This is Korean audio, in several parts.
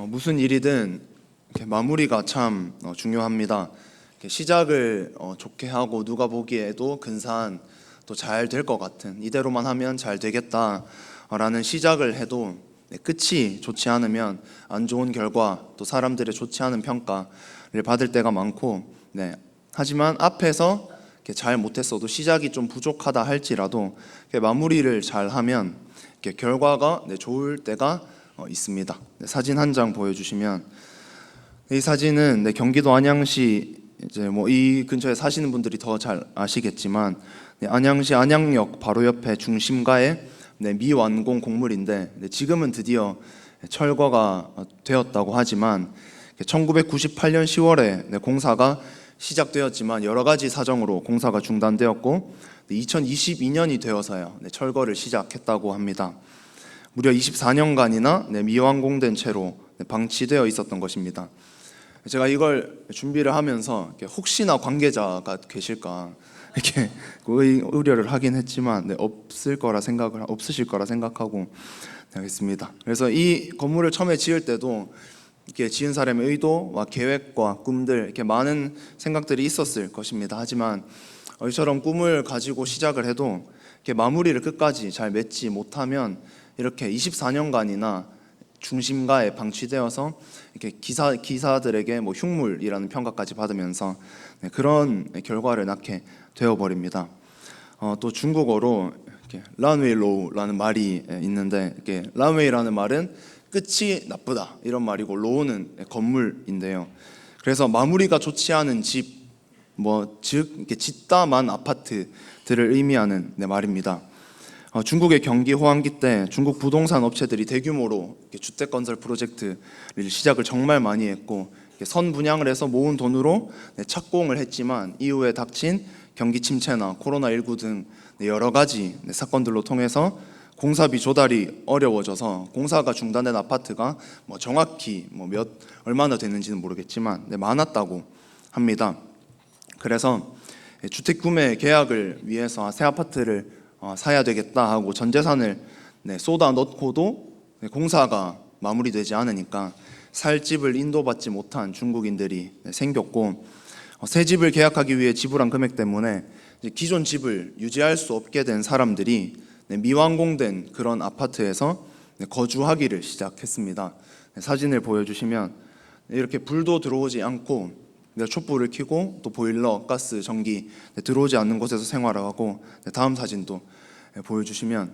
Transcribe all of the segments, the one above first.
무슨 일이든 이렇게 마무리가 참 중요합니다. 이렇게 시작을 좋게 하고 누가 보기에도 근사한 또 잘 될 것 같은 이대로만 하면 잘 되겠다라는 시작을 해도 끝이 좋지 않으면 안 좋은 결과 또 사람들의 좋지 않은 평가를 받을 때가 많고 하지만 앞에서 이렇게 잘 못했어도 시작이 좀 부족하다 할지라도 마무리를 잘 하면 결과가 좋을 때가 있습니다. 사진 한 장 보여주시면 이 사진은 경기도 안양시 이제 이 근처에 사시는 분들이 더 잘 아시겠지만 안양시 안양역 바로 옆에 중심가에 미완공 공물인데 지금은 드디어 철거가 되었다고 하지만 1998년 10월에 공사가 시작되었지만 여러 가지 사정으로 공사가 중단되었고 2022년이 되어서야 철거를 시작했다고 합니다. 무려 24년간이나 미완공된 채로 방치되어 있었던 것입니다. 제가 이걸 준비를 하면서 혹시나 관계자가 계실까 이렇게 우려를 하긴 했지만 없으실 거라 생각하고 하겠습니다. 그래서 이 건물을 처음에 지을 때도 이렇게 지은 사람의 의도와 계획과 꿈들 이렇게 많은 생각들이 있었을 것입니다. 하지만 이처럼 꿈을 가지고 시작을 해도 이렇게 마무리를 끝까지 잘 맺지 못하면 이렇게 24년간이나 중심가에 방치되어서 이렇게 기사들에게 흉물이라는 평가까지 받으면서 그런 결과를 낳게 되어버립니다. 또 중국어로 란웨이로우라는 말이 있는데 란웨이라는 말은 끝이 나쁘다 이런 말이고 로우는 건물인데요. 그래서 마무리가 좋지 않은 집, 즉 이렇게 짓다만 아파트들을 의미하는 말입니다. 중국의 경기 호황기 때 중국 부동산 업체들이 대규모로 주택 건설 프로젝트를 시작을 정말 많이 했고 선 분양을 해서 모은 돈으로 착공을 했지만 이후에 닥친 경기 침체나 코로나19 등 여러 가지 사건들로 통해서 공사비 조달이 어려워져서 공사가 중단된 아파트가 정확히 얼마나 됐는지는 모르겠지만 많았다고 합니다. 그래서 주택 구매 계약을 위해서 새 아파트를 사야 되겠다 하고 전 재산을 쏟아 넣고도 공사가 마무리되지 않으니까 살 집을 인도받지 못한 중국인들이 생겼고 새 집을 계약하기 위해 지불한 금액 때문에 기존 집을 유지할 수 없게 된 사람들이 미완공된 그런 아파트에서 거주하기를 시작했습니다. 사진을 보여주시면 이렇게 불도 들어오지 않고 촛불을 켜고 또 보일러, 가스, 전기 들어오지 않는 곳에서 생활을 하고 다음 사진도 보여주시면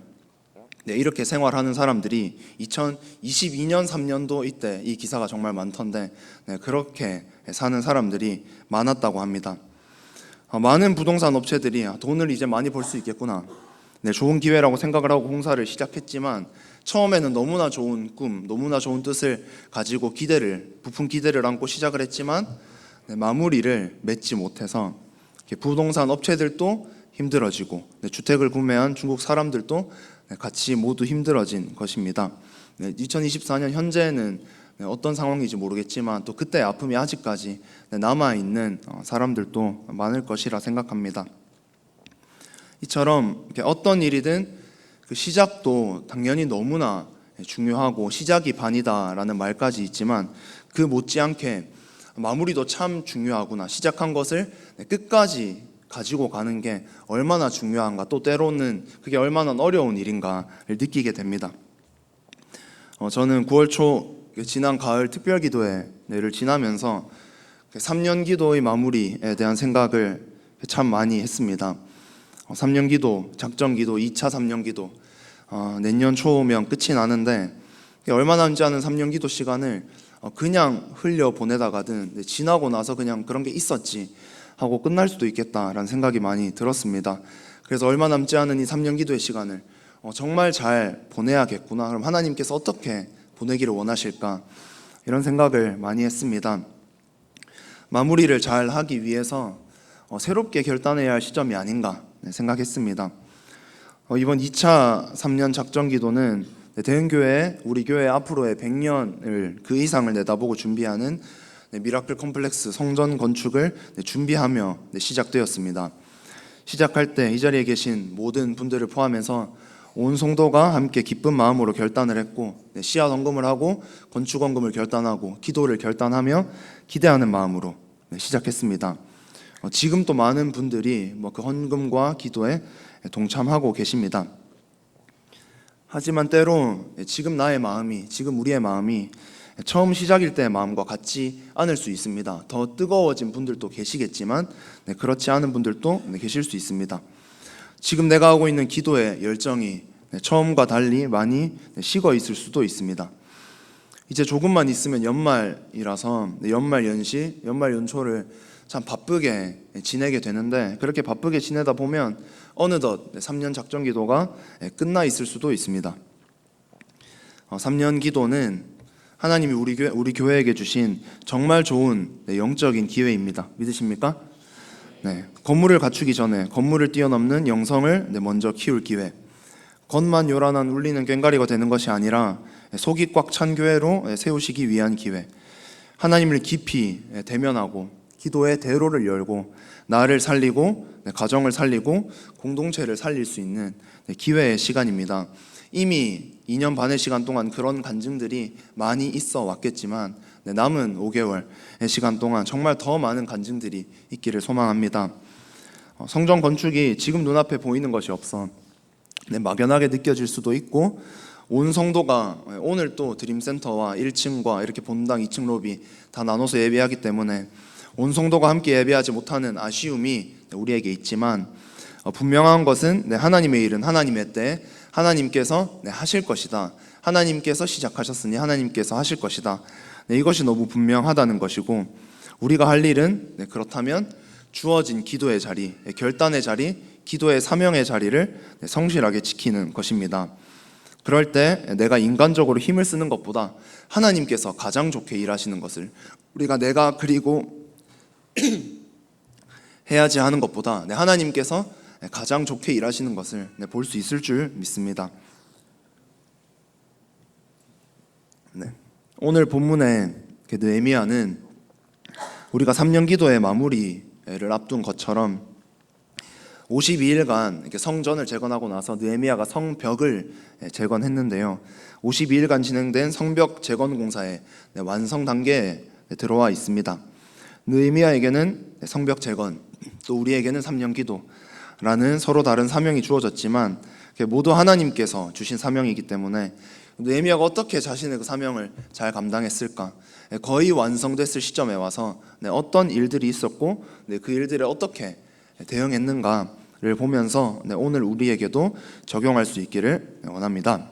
이렇게 생활하는 사람들이 2022년 3년도 이때 이 기사가 정말 많던데 그렇게 사는 사람들이 많았다고 합니다. 많은 부동산 업체들이 돈을 이제 많이 벌 수 있겠구나, 좋은 기회라고 생각을 하고 공사를 시작했지만 처음에는 너무나 좋은 꿈, 너무나 좋은 뜻을 가지고 부푼 기대를 안고 시작을 했지만 마무리를 맺지 못해서 부동산 업체들도 힘들어지고 주택을 구매한 중국 사람들도 같이 모두 힘들어진 것입니다. 2024년 현재는 어떤 상황인지 모르겠지만 또 그때의 아픔이 아직까지 남아있는 사람들도 많을 것이라 생각합니다. 이처럼 어떤 일이든 그 시작도 당연히 너무나 중요하고 시작이 반이다라는 말까지 있지만 그 못지않게 마무리도 참 중요하구나, 시작한 것을 끝까지 가지고 가는 게 얼마나 중요한가, 또 때로는 그게 얼마나 어려운 일인가를 느끼게 됩니다. 저는 9월 초 지난 가을 특별기도회를 지나면서 3년 기도의 마무리에 대한 생각을 참 많이 했습니다. 3년 기도, 작전 기도, 2차 3년 기도 내년 초면 끝이 나는데 얼마 남지 않은 3년 기도 시간을 그냥 흘려 보내다가든 지나고 나서 그냥 그런 게 있었지 하고 끝날 수도 있겠다라는 생각이 많이 들었습니다. 그래서 얼마 남지 않은 이 3년 기도의 시간을 정말 잘 보내야겠구나, 그럼 하나님께서 어떻게 보내기를 원하실까, 이런 생각을 많이 했습니다. 마무리를 잘 하기 위해서 새롭게 결단해야 할 시점이 아닌가 생각했습니다. 이번 2차 3년 작전 기도는 대흥교회, 우리 교회 앞으로의 100년을 그 이상을 내다보고 준비하는 미라클 컴플렉스 성전 건축을 준비하며 시작되었습니다. 시작할 때 이 자리에 계신 모든 분들을 포함해서 온 성도가 함께 기쁜 마음으로 결단을 했고 씨앗 헌금을 하고 건축 헌금을 결단하고 기도를 결단하며 기대하는 마음으로 시작했습니다. 지금 또 많은 분들이 그 헌금과 기도에 동참하고 계십니다. 하지만 때로 지금 나의 마음이, 지금 우리의 마음이 처음 시작일 때의 마음과 같지 않을 수 있습니다. 더 뜨거워진 분들도 계시겠지만 그렇지 않은 분들도 계실 수 있습니다. 지금 내가 하고 있는 기도의 열정이 처음과 달리 많이 식어 있을 수도 있습니다. 이제 조금만 있으면 연말이라서 연말 연시, 연말 연초를 참 바쁘게 지내게 되는데 그렇게 바쁘게 지내다 보면 어느덧 3년 작정 기도가 끝나 있을 수도 있습니다. 3년 기도는 하나님이 우리 교회에게 주신 정말 좋은 영적인 기회입니다. 믿으십니까? 네, 건물을 갖추기 전에 건물을 뛰어넘는 영성을 먼저 키울 기회. 겉만 요란한 울리는 꽹과리가 되는 것이 아니라 속이 꽉 찬 교회로 세우시기 위한 기회. 하나님을 깊이 대면하고 기도의 대로를 열고 나를 살리고 가정을 살리고 공동체를 살릴 수 있는 기회의 시간입니다. 이미 2년 반의 시간 동안 그런 간증들이 많이 있어 왔겠지만 남은 5개월의 시간 동안 정말 더 많은 간증들이 있기를 소망합니다. 성전 건축이 지금 눈앞에 보이는 것이 없어 막연하게 느껴질 수도 있고 온 성도가 오늘 또 드림센터와 1층과 이렇게 본당 2층 로비 다 나눠서 예배하기 때문에 온 성도가 함께 예배하지 못하는 아쉬움이 우리에게 있지만 분명한 것은 하나님의 일은 하나님의 때 하나님께서 하실 것이다. 하나님께서 시작하셨으니 하나님께서 하실 것이다. 이것이 너무 분명하다는 것이고 우리가 할 일은 그렇다면 주어진 기도의 자리, 결단의 자리, 기도의 사명의 자리를 성실하게 지키는 것입니다. 그럴 때 내가 인간적으로 힘을 쓰는 것보다 하나님께서 가장 좋게 일하시는 것을 내가 그리고 해야지 하는 것보다 하나님께서 가장 좋게 일하시는 것을 볼 수 있을 줄 믿습니다. 오늘 본문의 느헤미야는 우리가 3년 기도의 마무리를 앞둔 것처럼 52일간 이렇게 성전을 재건하고 나서 느헤미야가 성벽을 재건했는데요. 52일간 진행된 성벽 재건 공사의 완성 단계에 들어와 있습니다. 느헤미야에게는 성벽 재건, 또 우리에게는 3년 기도라는 서로 다른 사명이 주어졌지만 모두 하나님께서 주신 사명이기 때문에 느헤미야가 어떻게 자신의 그 사명을 잘 감당했을까? 거의 완성됐을 시점에 와서 어떤 일들이 있었고 그 일들에 어떻게 대응했는가를 보면서 오늘 우리에게도 적용할 수 있기를 원합니다.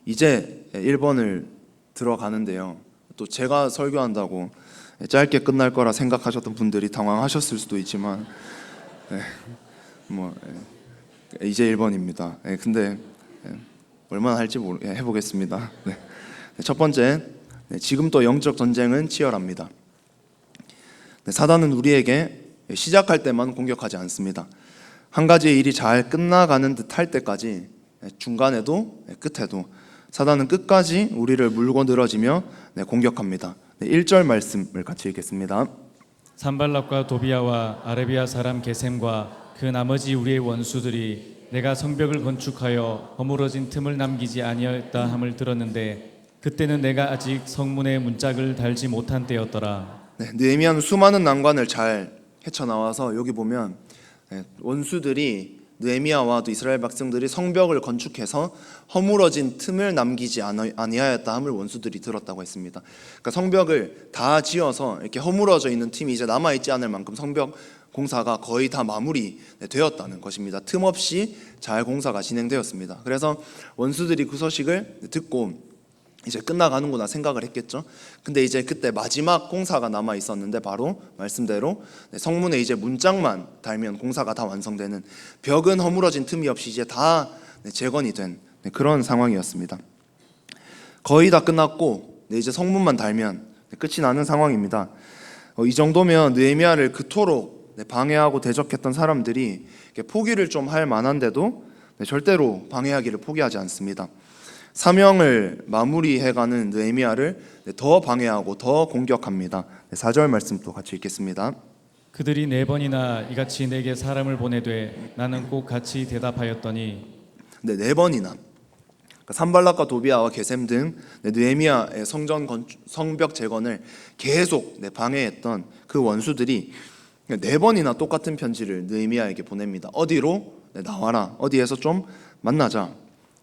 이제 1번을 들어가는데요. 또 제가 설교한다고 짧게 끝날 거라 생각하셨던 분들이 당황하셨을 수도 있지만 이제 1번입니다. 근데 얼마나 할지 해보겠습니다. 첫 번째, 지금 또 영적 전쟁은 치열합니다. 사단은 우리에게 시작할 때만 공격하지 않습니다. 한 가지의 일이 잘 끝나가는 듯 할 때까지 중간에도 끝에도 사단은 끝까지 우리를 물고 늘어지며 공격합니다. 1절 말씀을 같이 읽겠습니다. 산발락과 도비아와 아라비아 사람 게셈과 그 나머지 우리의 원수들이 내가 성벽을 건축하여 허물어진 틈을 남기지 아니하였다 함을 들었는데 그때는 내가 아직 성문에 문짝을 달지 못한 때였더라. 느헤미야는 수많은 난관을 잘 헤쳐나와서 여기 보면 원수들이 느헤미야와 또 이스라엘 백성들이 성벽을 건축해서 허물어진 틈을 남기지 아니하였다 함을 원수들이 들었다고 했습니다. 그러니까 성벽을 다 지어서 이렇게 허물어져 있는 틈이 이제 남아있지 않을 만큼 성벽 공사가 거의 다 마무리되었다는 것입니다. 틈 없이 잘 공사가 진행되었습니다. 그래서 원수들이 그 소식을 듣고 이제 끝나가는구나 생각을 했겠죠. 근데 이제 그때 마지막 공사가 남아 있었는데 바로 말씀대로 성문에 이제 문짝만 달면 공사가 다 완성되는, 벽은 허물어진 틈이 없이 이제 다 재건이 된 그런 상황이었습니다. 거의 다 끝났고 이제 성문만 달면 끝이 나는 상황입니다. 이 정도면 느헤미야를 그토록 방해하고 대적했던 사람들이 포기를 좀 할 만한데도 절대로 방해하기를 포기하지 않습니다. 사명을 마무리해가는 느헤미야를 더 방해하고 더 공격합니다. 4절 말씀 또 같이 읽겠습니다. 그들이 4번이나 이같이 내게 사람을 보내되 나는 꼭 같이 대답하였더니 근데 4번이나 산발락과 도비아와 게셈 등 느헤미야의 성벽 재건을 계속 방해했던 그 원수들이 4번이나 똑같은 편지를 느헤미야에게 보냅니다. 어디로? 나와라. 어디에서 좀 만나자.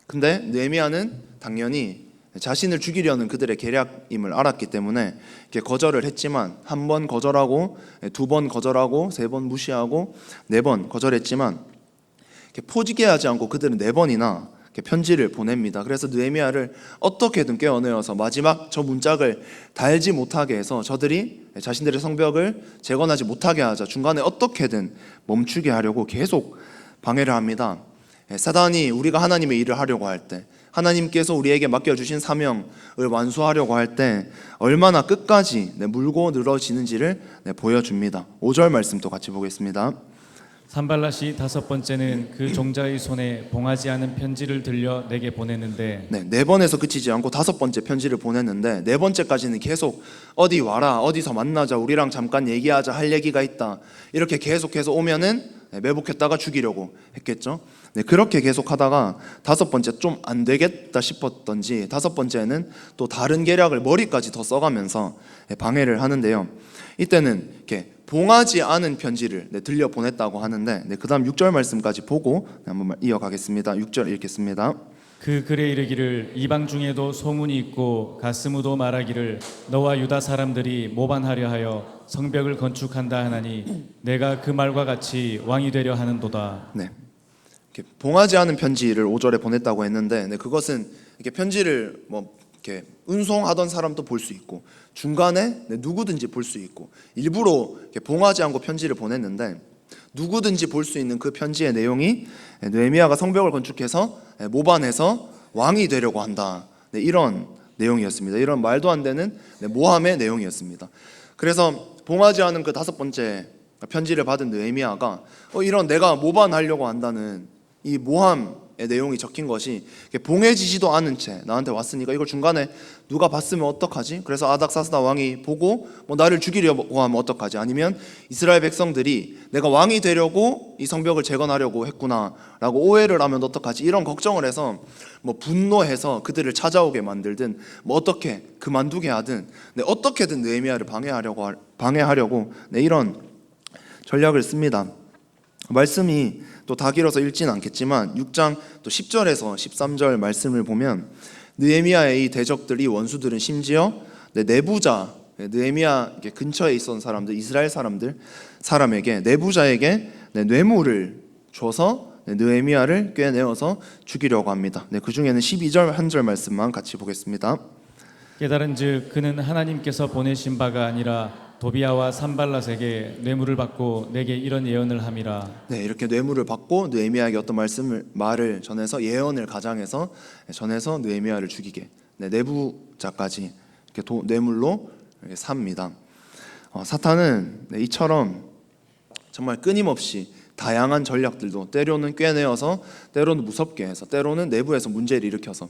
근데 느헤미야는 당연히 자신을 죽이려는 그들의 계략임을 알았기 때문에 이렇게 거절을 했지만, 1번 거절하고 2번 거절하고 3번 무시하고 4번 거절했지만 이렇게 포기하지 않고 그들은 4번이나 편지를 보냅니다. 그래서 느헤미야를 어떻게든 꿰어내어서 마지막 저 문짝을 달지 못하게 해서 저들이 자신들의 성벽을 재건하지 못하게 하자, 중간에 어떻게든 멈추게 하려고 계속 방해를 합니다. 사단이 우리가 하나님의 일을 하려고 할 때, 하나님께서 우리에게 맡겨주신 사명을 완수하려고 할 때 얼마나 끝까지 물고 늘어지는지를 보여줍니다. 5절 말씀도 같이 보겠습니다. 산발랏이 5번째는 그 종자의 손에 봉하지 않은 편지를 들려 내게 보냈는데, 4번에서 그치지 않고 5번째 편지를 보냈는데, 4번째까지는 계속 어디 와라, 어디서 만나자, 우리랑 잠깐 얘기하자, 할 얘기가 있다, 이렇게 계속해서 오면은 매복했다가 죽이려고 했겠죠. 그렇게 계속 하다가 5번째 좀 안 되겠다 싶었던지 5번째는 또 다른 계략을 머리까지 더 써가면서 방해를 하는데요. 이때는 이렇게 봉하지 않은 편지를 들려 보냈다고 하는데, 그 다음 6절 말씀까지 보고 한번 이어가겠습니다. 6절 읽겠습니다. 그 글에 이르기를 이방 중에도 소문이 있고 가스무도 말하기를 너와 유다 사람들이 모반하려 하여 성벽을 건축한다 하나니 내가 그 말과 같이 왕이 되려 하는도다. 이렇게 봉하지 않은 편지를 5절에 보냈다고 했는데, 그것은 이렇게 편지를 이렇게 운송하던 사람도 볼 수 있고 중간에 누구든지 볼 수 있고, 일부러 이렇게 봉하지 않고 편지를 보냈는데 누구든지 볼 수 있는 그 편지의 내용이 느헤미야가 성벽을 건축해서 모반해서 왕이 되려고 한다, 이런 내용이었습니다. 이런 말도 안 되는 모함의 내용이었습니다. 그래서 봉하지 않은 그 5번째 편지를 받은 느헤미야가 이런 내가 모반하려고 한다는 이 모함의 내용이 적힌 것이 봉해지지도 않은 채 나한테 왔으니까 이걸 중간에 누가 봤으면 어떡하지? 그래서 아닥사스다 왕이 보고 나를 죽이려고 하면 어떡하지? 아니면 이스라엘 백성들이 내가 왕이 되려고 이 성벽을 재건하려고 했구나 라고 오해를 하면 어떡하지? 이런 걱정을 해서 분노해서 그들을 찾아오게 만들든 어떻게 그만두게 하든 어떻게든 느헤미야를 방해하려고 이런 전략을 씁니다. 말씀이 또 다 길어서 읽지는 않겠지만 6장 또 10절에서 13절 말씀을 보면 느헤미야의 이 대적들이, 원수들은 심지어 내부자, 느헤미야 근처에 있었던 사람들, 이스라엘 사람에게, 내부자에게 뇌물을 줘서 느헤미야를 꿰내어서 죽이려고 합니다. 그 중에는 12절 한 절 말씀만 같이 보겠습니다. 깨달은즉 그는 하나님께서 보내신 바가 아니라 도비야와 산발랏에게 뇌물을 받고 내게 이런 예언을 함이라. 이렇게 뇌물을 받고 느헤미야에게 어떤 말을 전해서, 예언을 가장해서 전해서 느헤미야를 죽이게, 내부자까지 이렇게 뇌물로 이렇게 삽니다. 사탄은 이처럼 정말 끊임없이 다양한 전략들도 때로는 꿰내어서, 때로는 무섭게 해서, 때로는 내부에서 문제를 일으켜서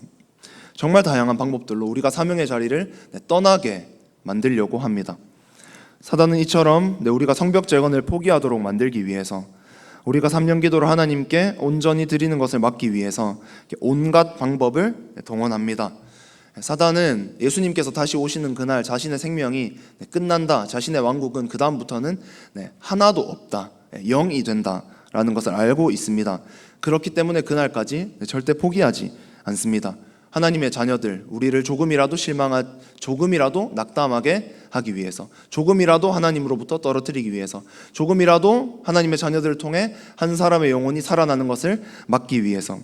정말 다양한 방법들로 우리가 사명의 자리를 떠나게 만들려고 합니다. 사단은 이처럼 우리가 성벽 재건을 포기하도록 만들기 위해서, 우리가 3년 기도를 하나님께 온전히 드리는 것을 막기 위해서 온갖 방법을 동원합니다. 사단은 예수님께서 다시 오시는 그날 자신의 생명이 끝난다, 자신의 왕국은 그 다음부터는 하나도 없다, 0이 된다라는 것을 알고 있습니다. 그렇기 때문에 그날까지 절대 포기하지 않습니다. 하나님의 자녀들, 우리를 조금이라도 낙담하게 하기 위해서, 조금이라도 하나님으로부터 떨어뜨리기 위해서, 조금이라도 하나님의 자녀들을 통해 한 사람의 영혼이 살아나는 것을 막기 위해서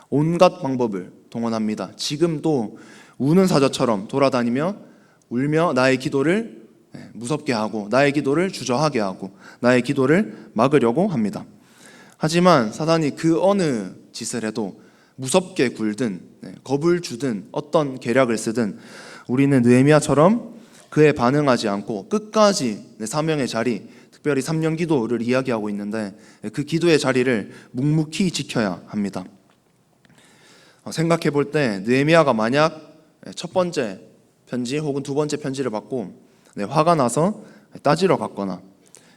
온갖 방법을 동원합니다. 지금도 우는 사자처럼 돌아다니며 울며 나의 기도를 무섭게 하고, 나의 기도를 주저하게 하고, 나의 기도를 막으려고 합니다. 하지만 사단이 그 어느 짓을 해도, 무섭게 굴든 겁을 주든 어떤 계략을 쓰든, 우리는 느헤미야처럼 그에 반응하지 않고 끝까지 사명의 자리, 특별히 3년 기도를 이야기하고 있는데 그 기도의 자리를 묵묵히 지켜야 합니다. 생각해 볼 때 느헤미야가 만약 첫 번째 편지 혹은 두 번째 편지를 받고 화가 나서 따지러 갔거나,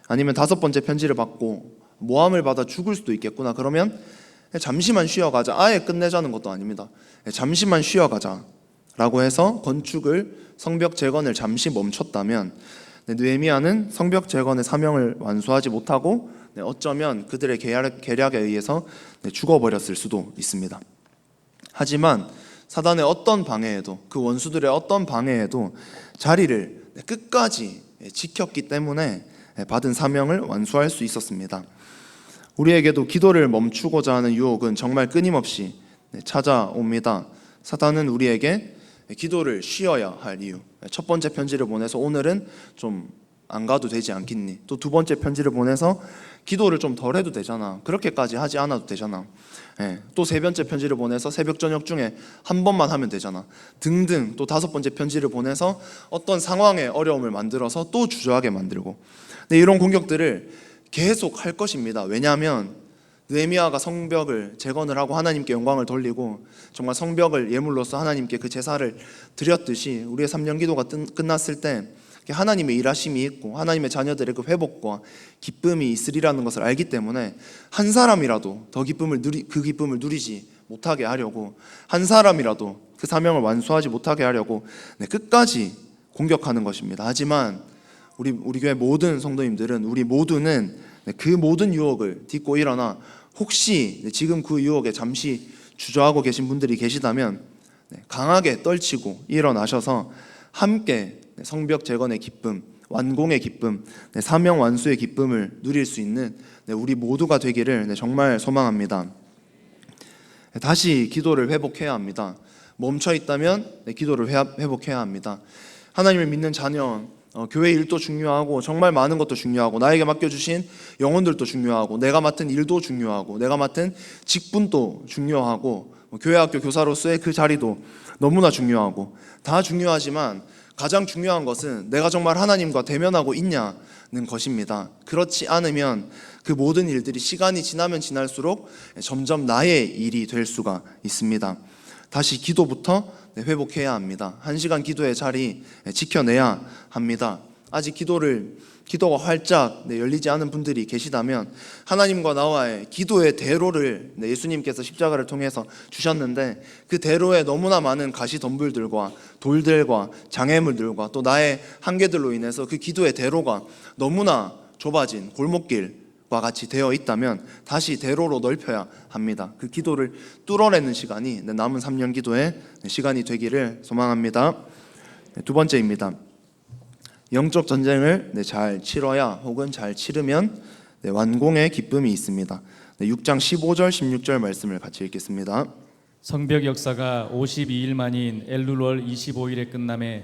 아니면 5번째 편지를 받고 모함을 받아 죽을 수도 있겠구나, 그러면 잠시만 쉬어가자, 아예 끝내자는 것도 아닙니다. 잠시만 쉬어가자라고 해서 건축을 성벽 재건을 잠시 멈췄다면 느헤미야는 성벽 재건의 사명을 완수하지 못하고 어쩌면 그들의 계략에 의해서 죽어버렸을 수도 있습니다. 하지만 사단의 어떤 방해에도, 그 원수들의 어떤 방해에도 자리를 끝까지 지켰기 때문에 받은 사명을 완수할 수 있었습니다. 우리에게도 기도를 멈추고자 하는 유혹은 정말 끊임없이 찾아옵니다. 사단은 우리에게 기도를 쉬어야 할 이유, 첫 번째 편지를 보내서 오늘은 좀 안 가도 되지 않겠니? 또 두 번째 편지를 보내서 기도를 좀 덜 해도 되잖아, 그렇게까지 하지 않아도 되잖아. 또 세 번째 편지를 보내서 새벽 저녁 중에 한 번만 하면 되잖아, 등등. 또 다섯 번째 편지를 보내서 어떤 상황에 어려움을 만들어서 또 주저하게 만들고, 이런 공격들을 계속 할 것입니다. 왜냐하면 느헤미야가 성벽을 재건을 하고 하나님께 영광을 돌리고 정말 성벽을 예물로서 하나님께 그 제사를 드렸듯이 우리의 3년 기도가 끝났을 때 하나님의 일하심이 있고 하나님의 자녀들의 그 회복과 기쁨이 있으리라는 것을 알기 때문에 한 사람이라도 더 그 기쁨을 누리지 못하게 하려고, 한 사람이라도 그 사명을 완수하지 못하게 하려고 끝까지 공격하는 것입니다. 하지만 우리 교회 모든 성도님들은, 우리 모두는 그 모든 유혹을 딛고 일어나 혹시 지금 그 유혹에 잠시 주저하고 계신 분들이 계시다면 강하게 떨치고 일어나셔서 함께 성벽 재건의 기쁨, 완공의 기쁨, 사명 완수의 기쁨을 누릴 수 있는 우리 모두가 되기를 정말 소망합니다. 다시 기도를 회복해야 합니다. 멈춰 있다면 기도를 회복해야 합니다. 하나님을 믿는 자녀, 교회 일도 중요하고 정말 많은 것도 중요하고 나에게 맡겨주신 영혼들도 중요하고 내가 맡은 일도 중요하고 내가 맡은 직분도 중요하고 교회 학교 교사로서의 그 자리도 너무나 중요하고 다 중요하지만 가장 중요한 것은 내가 정말 하나님과 대면하고 있냐는 것입니다. 그렇지 않으면 그 모든 일들이 시간이 지나면 지날수록 점점 나의 일이 될 수가 있습니다. 다시 기도부터 회복해야 합니다. 1시간 기도의 자리 지켜내야 합니다. 아직 기도가 활짝 열리지 않은 분들이 계시다면 하나님과 나와의 기도의 대로를 예수님께서 십자가를 통해서 주셨는데 그 대로에 너무나 많은 가시덤불들과 돌들과 장애물들과 또 나의 한계들로 인해서 그 기도의 대로가 너무나 좁아진 골목길과 같이 되어 있다면 다시 대로로 넓혀야 합니다. 그 기도를 뚫어내는 시간이 남은 3년 기도의 시간이 되기를 소망합니다. 두 번째입니다. 영적 전쟁을 잘 치러야 혹은 잘 치르면 완공의 기쁨이 있습니다. 6장 15절 16절 말씀을 같이 읽겠습니다. 성벽 역사가 52일 만인 엘룰월 25일에 끝남에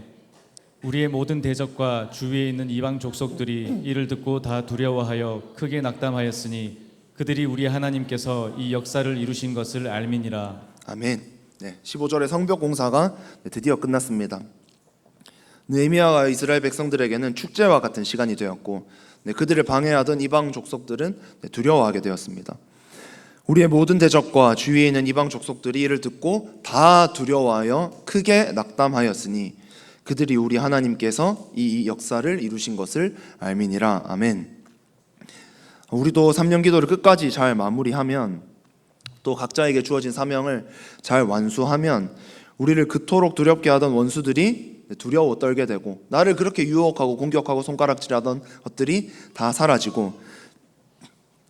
우리의 모든 대적과 주위에 있는 이방 족속들이 이를 듣고 다 두려워하여 크게 낙담하였으니 그들이 우리 하나님께서 이 역사를 이루신 것을 알미니라. 아멘. 15절의 성벽 공사가 드디어 끝났습니다. 느헤미야가 이스라엘 백성들에게는 축제와 같은 시간이 되었고 그들을 방해하던 이방 족속들은 두려워하게 되었습니다. 우리의 모든 대적과 주위에 있는 이방 족속들이 이를 듣고 다 두려워하여 크게 낙담하였으니 그들이 우리 하나님께서 이 역사를 이루신 것을 알미니라. 아멘. 우리도 3년 기도를 끝까지 잘 마무리하면 또 각자에게 주어진 사명을 잘 완수하면 우리를 그토록 두렵게 하던 원수들이 두려워 떨게 되고 나를 그렇게 유혹하고 공격하고 손가락질하던 것들이 다 사라지고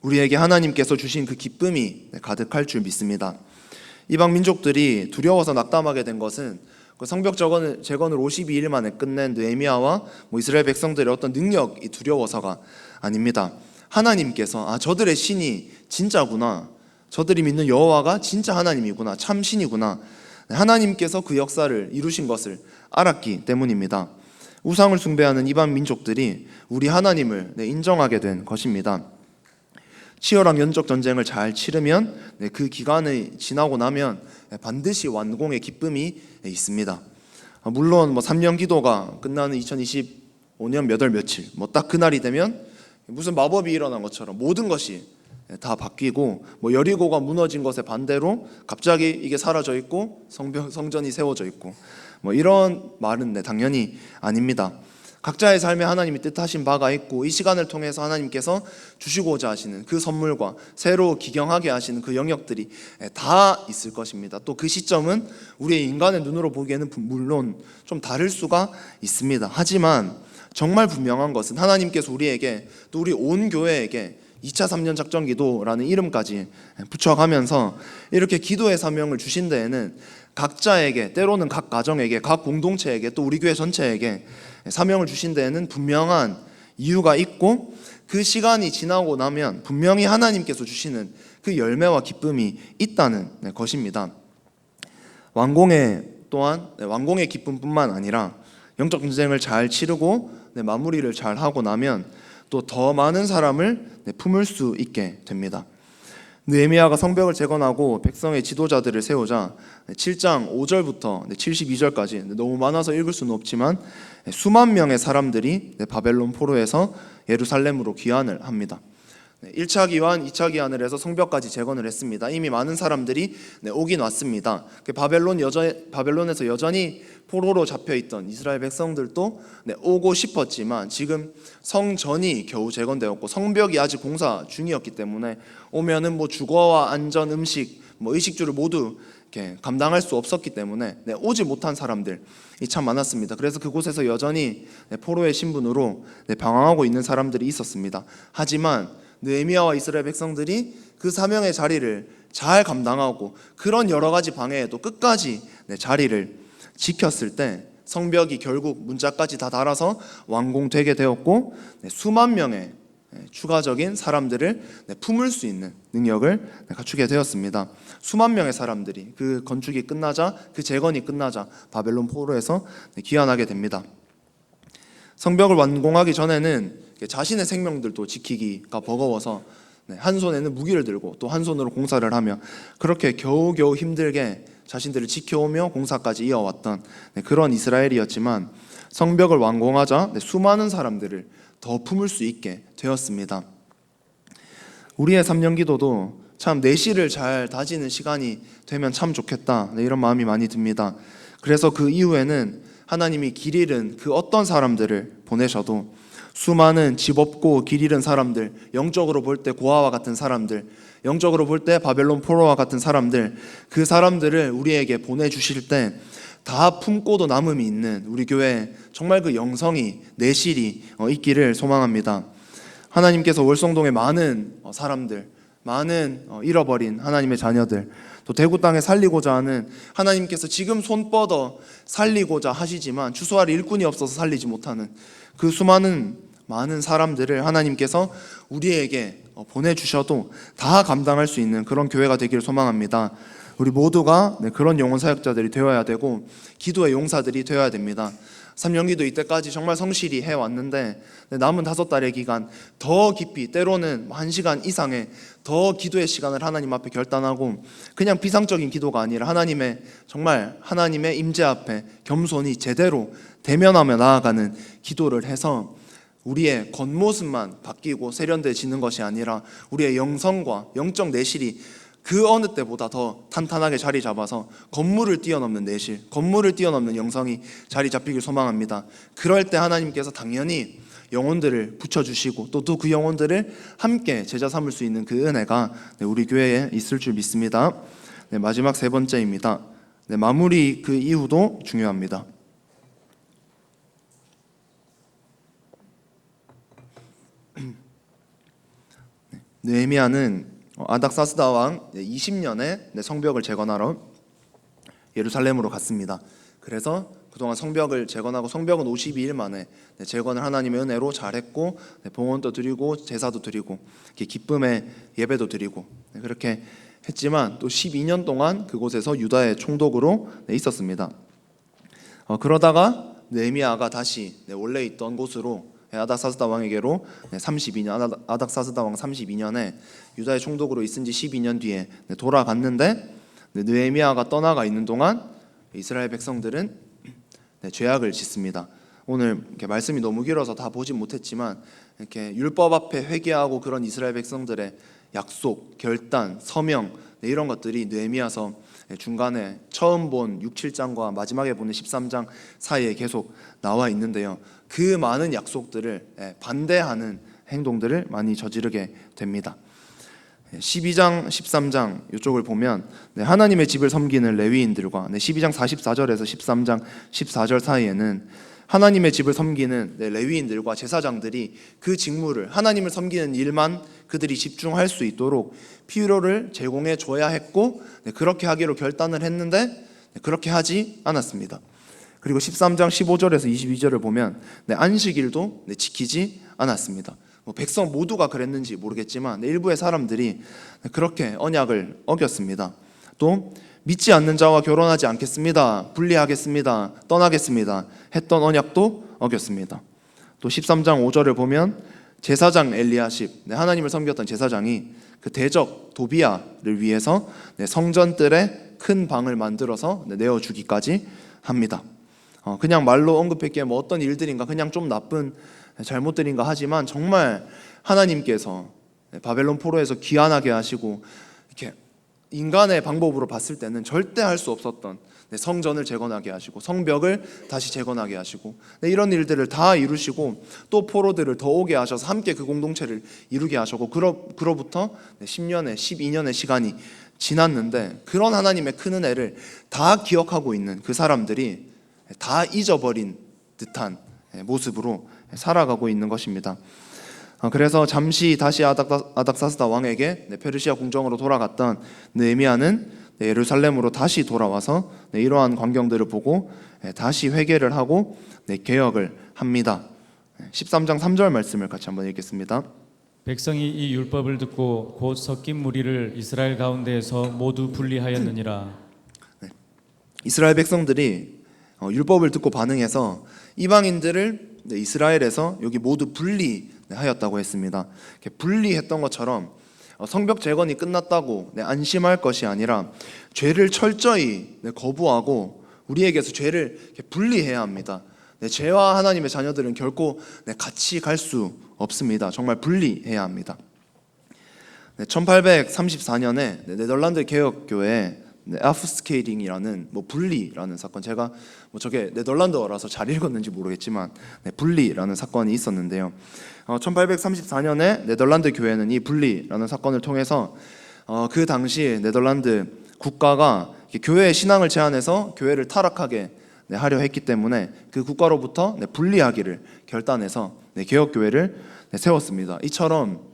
우리에게 하나님께서 주신 그 기쁨이 가득할 줄 믿습니다. 이방 민족들이 두려워서 낙담하게 된 것은 그 성벽 재건을 52일 만에 끝낸 느헤미야와 이스라엘 백성들의 어떤 능력이 두려워서가 아닙니다. 하나님께서 저들의 신이 진짜구나, 저들이 믿는 여호와가 진짜 하나님이구나, 참 신이구나, 하나님께서 그 역사를 이루신 것을 알았기 때문입니다. 우상을 숭배하는 이방 민족들이 우리 하나님을 인정하게 된 것입니다. 치열한 영적 전쟁을 잘 치르면 그 기간이 지나고 나면 반드시 완공의 기쁨이 있습니다. 물론 3년 기도가 끝나는 2025년 몇 월 며칠 딱 그날이 되면 무슨 마법이 일어난 것처럼 모든 것이 다 바뀌고 여리고가 무너진 것에 반대로 갑자기 이게 사라져 있고 성전이 세워져 있고 이런 말은 당연히 아닙니다. 각자의 삶에 하나님이 뜻하신 바가 있고 이 시간을 통해서 하나님께서 주시고자 하시는 그 선물과 새로 기경하게 하시는 그 영역들이 다 있을 것입니다. 또 그 시점은 우리의 인간의 눈으로 보기에는 물론 좀 다를 수가 있습니다. 하지만 정말 분명한 것은 하나님께서 우리에게 또 우리 온 교회에게 2차 3년 작전 기도라는 이름까지 붙여가면서 이렇게 기도의 사명을 주신 데에는 각자에게, 때로는 각 가정에게, 각 공동체에게, 또 우리 교회 전체에게 사명을 주신 데에는 분명한 이유가 있고, 그 시간이 지나고 나면 분명히 하나님께서 주시는 그 열매와 기쁨이 있다는 것입니다. 왕궁의 기쁨뿐만 아니라 영적 전쟁을 잘 치르고 마무리를 잘 하고 나면 또 더 많은 사람을 품을 수 있게 됩니다. 느헤미야가 성벽을 재건하고 백성의 지도자들을 세우자 7장 5절부터 72절까지 너무 많아서 읽을 수는 없지만 수만 명의 사람들이 바벨론 포로에서 예루살렘으로 귀환을 합니다. 1차 기환, 2차 기환을 해서 성벽까지 재건을 했습니다. 이미 많은 사람들이 오긴 왔습니다. 바벨론에서 여전히 포로로 잡혀있던 이스라엘 백성들도 오고 싶었지만 지금 성전이 겨우 재건되었고 성벽이 아직 공사 중이었기 때문에 오면은 주거와 안전, 음식, 의식주를 모두 이렇게 감당할 수 없었기 때문에 오지 못한 사람들이 참 많았습니다. 그래서 그곳에서 여전히 포로의 신분으로 방황하고 있는 사람들이 있었습니다. 하지만 느헤미야와 이스라엘 백성들이 그 사명의 자리를 잘 감당하고 그런 여러 가지 방해에도 끝까지 자리를 지켰을 때 성벽이 결국 문짝까지 다 달아서 완공되게 되었고 수만 명의 추가적인 사람들을 품을 수 있는 능력을 갖추게 되었습니다. 수만 명의 사람들이 그 건축이 끝나자, 그 재건이 끝나자 바벨론 포로에서 귀환하게 됩니다. 성벽을 완공하기 전에는 자신의 생명들도 지키기가 버거워서 한 손에는 무기를 들고 또 한 손으로 공사를 하며 그렇게 겨우겨우 힘들게 자신들을 지켜오며 공사까지 이어왔던 그런 이스라엘이었지만 성벽을 완공하자 수많은 사람들을 더 품을 수 있게 되었습니다. 우리의 3년 기도도 참 내실을 잘 다지는 시간이 되면 참 좋겠다, 이런 마음이 많이 듭니다. 그래서 그 이후에는 하나님이 길 잃은 그 어떤 사람들을 보내셔도 수많은 집 없고 길 잃은 사람들, 영적으로 볼 때 고아와 같은 사람들, 영적으로 볼 때 바벨론 포로와 같은 사람들, 그 사람들을 우리에게 보내주실 때 다 품고도 남음이 있는 우리 교회에 정말 그 영성이, 내실이 있기를 소망합니다. 하나님께서 월성동의 많은 사람들, 많은 잃어버린 하나님의 자녀들, 또 대구 땅에 살리고자 하는 하나님께서 지금 손 뻗어 살리고자 하시지만 추수할 일꾼이 없어서 살리지 못하는 그 많은 사람들을 하나님께서 우리에게 보내주셔도 다 감당할 수 있는 그런 교회가 되기를 소망합니다. 우리 모두가 그런 영혼 사역자들이 되어야 되고 기도의 용사들이 되어야 됩니다. 3년기도 이때까지 정말 성실히 해왔는데 남은 5달의 기간 더 깊이, 때로는 1시간 이상의 더 기도의 시간을 하나님 앞에 결단하고 그냥 비상적인 기도가 아니라 하나님의 임재 앞에 겸손히 제대로 대면하며 나아가는 기도를 해서 우리의 겉모습만 바뀌고 세련돼지는 것이 아니라 우리의 영성과 영적 내실이 그 어느 때보다 더 탄탄하게 자리 잡아서 건물을 뛰어넘는 내실, 건물을 뛰어넘는 영성이 자리 잡히길 소망합니다. 그럴 때 하나님께서 당연히 영혼들을 붙여주시고 또 그 영혼들을 함께 제자 삼을 수 있는 그 은혜가 우리 교회에 있을 줄 믿습니다. 마지막 3번째입니다. 마무리 그 이후도 중요합니다. 느헤미야는 아닥사스다 왕 20년에 성벽을 재건하러 예루살렘으로 갔습니다. 그래서 그동안 성벽을 재건하고 성벽은 52일 만에 재건을 하나님의 은혜로 잘했고 봉헌도 드리고 제사도 드리고 기쁨의 예배도 드리고 그렇게 했지만 또 12년 동안 그곳에서 유다의 총독으로 있었습니다. 그러다가 느헤미야가 다시 원래 있던 곳으로 아닥사스다 왕에게로 32년 아닥사스다 왕 32년에 유다의 총독으로 있은 지 12년 뒤에 돌아갔는데 느헤미야가 떠나가 있는 동안 이스라엘 백성들은 죄악을 짓습니다. 오늘 이렇게 말씀이 너무 길어서 다 보진 못했지만 이렇게 율법 앞에 회개하고 그런 이스라엘 백성들의 약속, 결단, 서명 이런 것들이 느헤미야서 중간에 처음 본 6, 7장과 마지막에 보는 13장 사이에 계속 나와 있는데요. 그 많은 약속들을 반대하는 행동들을 많이 저지르게 됩니다. 12장, 13장 이쪽을 보면 하나님의 집을 섬기는 레위인들과 12장 44절에서 13장 14절 사이에는 하나님의 집을 섬기는 레위인들과 제사장들이 그 직무를 하나님을 섬기는 일만 그들이 집중할 수 있도록 필요를 제공해 줘야 했고 그렇게 하기로 결단을 했는데 그렇게 하지 않았습니다. 그리고 13장 15절에서 22절을 보면 안식일도 지키지 않았습니다. 백성 모두가 그랬는지 모르겠지만 일부의 사람들이 그렇게 언약을 어겼습니다. 또 믿지 않는 자와 결혼하지 않겠습니다, 분리하겠습니다, 떠나겠습니다 했던 언약도 어겼습니다. 또 13장 5절을 보면 제사장 엘리야십, 하나님을 섬겼던 제사장이 그 대적 도비야를 위해서 성전뜰에 큰 방을 만들어서 내어주기까지 합니다. 그냥 말로 언급했기에 뭐 어떤 일들인가 그냥 좀 나쁜 잘못들인가 하지만 정말 하나님께서 바벨론 포로에서 귀환하게 하시고 이렇게 인간의 방법으로 봤을 때는 절대 할 수 없었던 성전을 재건하게 하시고 성벽을 다시 재건하게 하시고 이런 일들을 다 이루시고 또 포로들을 더 오게 하셔서 함께 그 공동체를 이루게 하셨고 그로부터 10년의 12년의 시간이 지났는데 그런 하나님의 큰 은혜를 다 기억하고 있는 그 사람들이 다 잊어버린 듯한 모습으로 살아가고 있는 것입니다. 그래서 잠시 다시 아닥사스다 왕에게 페르시아 궁정으로 돌아갔던 느헤미야는 예루살렘으로 다시 돌아와서 이러한 광경들을 보고 다시 회개를 하고 개혁을 합니다. 13장 3절 말씀을 같이 한번 읽겠습니다. 백성이 이 율법을 듣고 곧 섞인 무리를 이스라엘 가운데에서 모두 분리하였느니라. 이스라엘 백성들이 율법을 듣고 반응해서 이방인들을 이스라엘에서 여기 모두 분리하였다고 했습니다. 분리했던 것처럼 성벽 재건이 끝났다고 안심할 것이 아니라 죄를 철저히 거부하고 우리에게서 죄를 분리해야 합니다. 죄와 하나님의 자녀들은 결코 같이 갈 수 없습니다. 정말 분리해야 합니다. 1834년에 네덜란드 개혁교회 아프스케이링이라는 분리라는 사건, 제가 저게 네덜란드어라서 잘 읽었는지 모르겠지만 분리라는 사건이 있었는데요. 1834년에 네덜란드 교회는 이 분리라는 사건을 통해서 그 당시 네덜란드 국가가 교회의 신앙을 제한해서 교회를 타락하게 하려 했기 때문에 그 국가로부터 분리하기를 결단해서 개혁교회를 세웠습니다. 이처럼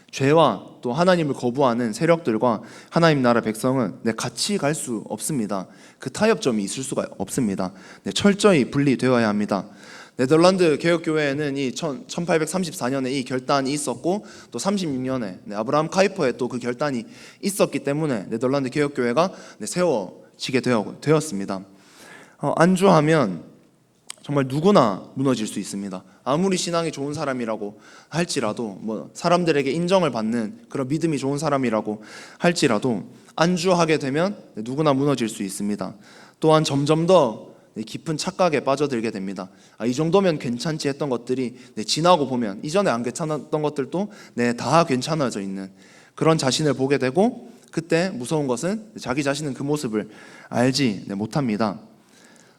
죄와 또 하나님을 거부하는 세력들과 하나님 나라 백성은 같이 갈 수 없습니다. 그 타협점이 있을 수가 없습니다. 철저히 분리되어야 합니다. 네덜란드 개혁교회에는 이 1834년에 이 결단이 있었고 또 36년에 아브라함 카이퍼의 또 그 결단이 있었기 때문에 네덜란드 개혁교회가 세워지게 되었습니다. 안주하면 정말 누구나 무너질 수 있습니다. 아무리 신앙이 좋은 사람이라고 할지라도 사람들에게 인정을 받는 그런 믿음이 좋은 사람이라고 할지라도 안주하게 되면 누구나 무너질 수 있습니다. 또한 점점 더 깊은 착각에 빠져들게 됩니다. 이 정도면 괜찮지 했던 것들이 지나고 보면 이전에 안 괜찮았던 것들도 다 괜찮아져 있는 그런 자신을 보게 되고 그때 무서운 것은 자기 자신은 그 모습을 알지 못합니다.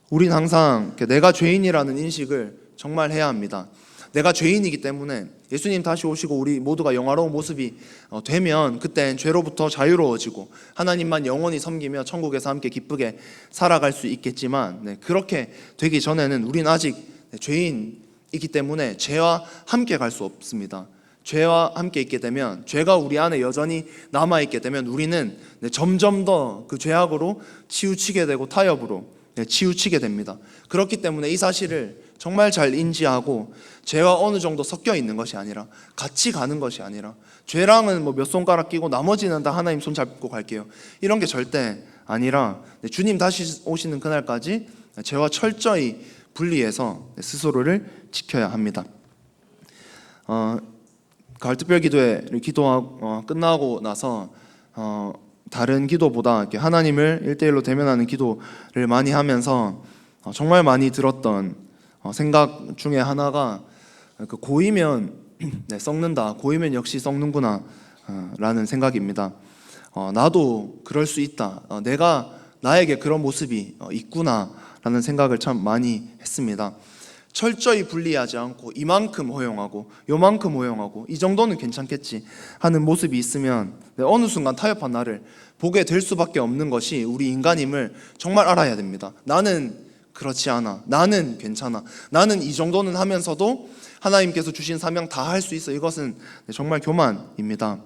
우린 항상 내가 죄인이라는 인식을 정말 해야 합니다. 내가 죄인이기 때문에 예수님 다시 오시고 우리 모두가 영화로운 모습이 되면 그땐 죄로부터 자유로워지고 하나님만 영원히 섬기며 천국에서 함께 기쁘게 살아갈 수 있겠지만 그렇게 되기 전에는 우린 아직 죄인이기 때문에 죄와 함께 갈 수 없습니다. 죄와 함께 있게 되면 죄가 우리 안에 여전히 남아있게 되면 우리는 점점 더 그 죄악으로 치우치게 되고 타협으로 치우치게 됩니다. 그렇기 때문에 이 사실을 정말 잘 인지하고 죄와 어느 정도 섞여 있는 것이 아니라 같이 가는 것이 아니라 죄랑은 몇 손가락 끼고 나머지는 다 하나님 손 잡고 갈게요, 이런 게 절대 아니라 주님 다시 오시는 그날까지 죄와 철저히 분리해서 스스로를 지켜야 합니다. 가을 특별 기도회를 기도하고 끝나고 나서 다른 기도보다 이렇게 하나님을 1대1로 대면하는 기도를 많이 하면서 정말 많이 들었던 생각 중에 하나가 고이면 썩는다, 고이면 역시 썩는구나 라는 생각입니다. 나도 그럴 수 있다. 나에게 그런 모습이 있구나라는 생각을 참 많이 했습니다. 철저히 분리하지 않고 이만큼 허용하고 요만큼 허용하고 이 정도는 괜찮겠지 하는 모습이 있으면 어느 순간 타협한 나를 보게 될 수밖에 없는 것이 우리 인간임을 정말 알아야 됩니다. 나는 그렇지 않아. 나는 괜찮아. 나는 이 정도는 하면서도 하나님께서 주신 사명 다 할 수 있어. 이것은 정말 교만입니다.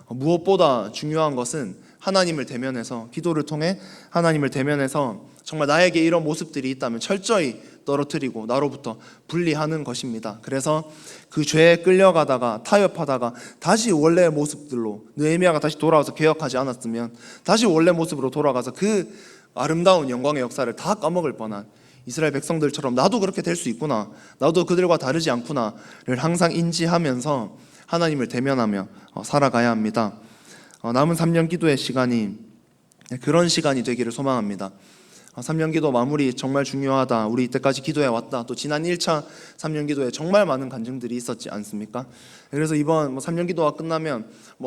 무엇보다 중요한 것은 하나님을 대면해서 기도를 통해 하나님을 대면해서 정말 나에게 이런 모습들이 있다면 철저히 떨어뜨리고 나로부터 분리하는 것입니다. 그래서 그 죄에 끌려가다가 타협하다가 다시 원래의 모습들로 느헤미야가 다시 돌아와서 개혁하지 않았으면 다시 원래 모습으로 돌아가서 그 아름다운 영광의 역사를 다 까먹을 뻔한 이스라엘 백성들처럼 나도 그렇게 될 수 있구나, 나도 그들과 다르지 않구나를 항상 인지하면서 하나님을 대면하며 살아가야 합니다. 남은 3년 기도의 시간이 그런 시간이 되기를 소망합니다. 3년 기도 마무리 정말 중요하다. 우리 이때까지 기도해 왔다. 또 지난 1차 3년 기도에 정말 많은 간증들이 있었지 않습니까? 그래서 이번 3년 기도가 끝나면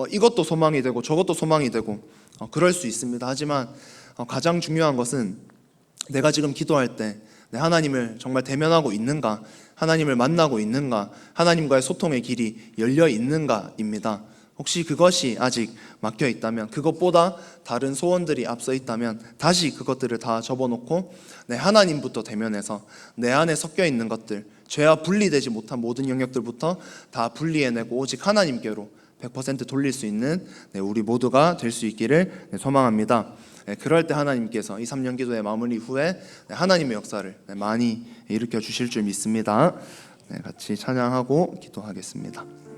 이것도 소망이 되고 저것도 소망이 되고 그럴 수 있습니다. 하지만 가장 중요한 것은 내가 지금 기도할 때 하나님을 정말 대면하고 있는가, 하나님을 만나고 있는가, 하나님과의 소통의 길이 열려 있는가입니다. 혹시 그것이 아직 막혀 있다면, 그것보다 다른 소원들이 앞서 있다면 다시 그것들을 다 접어놓고 하나님부터 대면해서 내 안에 섞여 있는 것들, 죄와 분리되지 못한 모든 영역들부터 다 분리해내고 오직 하나님께로 100% 돌릴 수 있는 우리 모두가 될 수 있기를 소망합니다. 그럴 때 하나님께서 이 3년 기도의 마무리 후에 하나님의 역사를 많이 일으켜 주실 줄 믿습니다. 같이 찬양하고 기도하겠습니다.